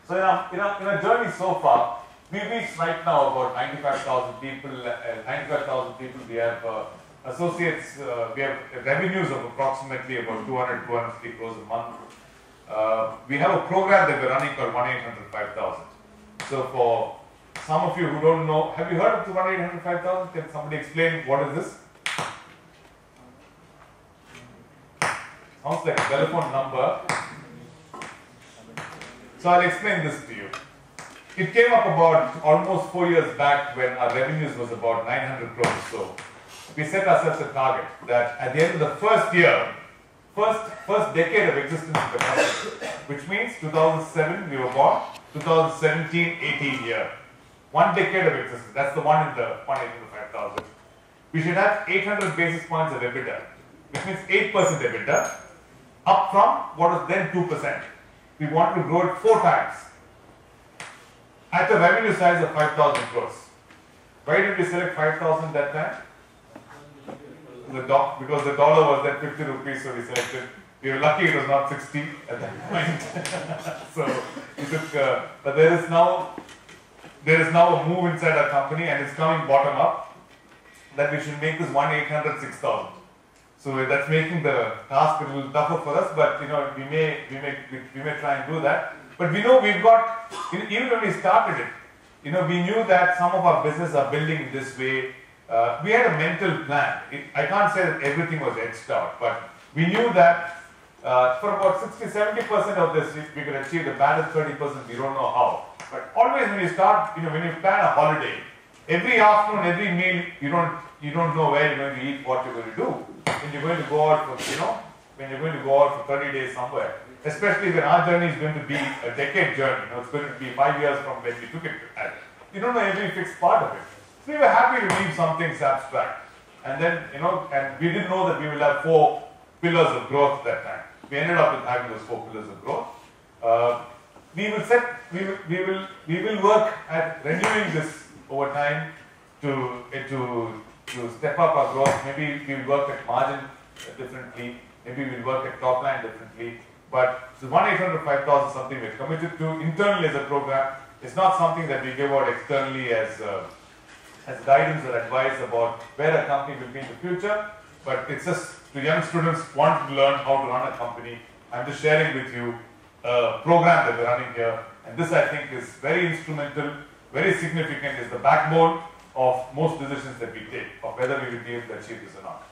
So in our journey so far, we've reached right now about 95,000 people. 95,000 people. We have associates. We have revenues of approximately about 250 crores a month. We have a program that we're running called 1-800-5000. So for some of you who don't know, have you heard of the 1-800-5000? Can somebody explain what is this? Sounds like a telephone number. So I'll explain this to you. It came up about almost 4 years back when our revenues was about 900 crores. So we set ourselves a target that at the end of the first year, first decade of existence of the company, which means 2007 we were born, 2017, 18 year. 1 decade of existence. That's the one in the 1-800-5000. We should have 800 basis points of EBITDA, which means 8% EBITDA, up from what was then 2%. We want to grow it 4 times at a revenue size of 5,000 crores. Why did we select 5,000 that time? Because the dollar was then 50 rupees, so we selected. We were lucky it was not 60 at that point. So we took, but there is now a move inside our company, and it's coming bottom up that we should make this 1-800-6000. So that's making the task a little tougher for us, but we may try and do that. But we know we've got, even when we started it, we knew that some of our business are building in this way. We had a mental plan. I can't say that everything was etched out, but we knew that for about 60-70% of this we could achieve. The balance 30% we don't know how. But always when you start, when you plan a holiday, every afternoon, every meal, you don't know where you're going to eat, what you're going to do. When you're going to go out for, when you're going to go out for 30 days somewhere, especially when our journey is going to be a decade journey, it's going to be 5 years from when we took it. You don't know every fixed part of it. So we were happy to leave some things abstract. And then, and we didn't know that we will have 4 pillars of growth that time. We ended up with having those 4 pillars of growth. We will work at renewing this over time to step up our growth. Maybe we will work at margin differently. Maybe we will work at top line differently. But the 1-800-5000 is something we're committed to internally as a program. It's not something that we give out externally as guidance or advice about where a company will be in the future. But it's just to young students wanting to learn how to run a company. I'm just sharing with you a program that we're running here. And this, I think, is very instrumental, very significant, is the backbone of most decisions that we take, of whether we will be able to achieve this or not.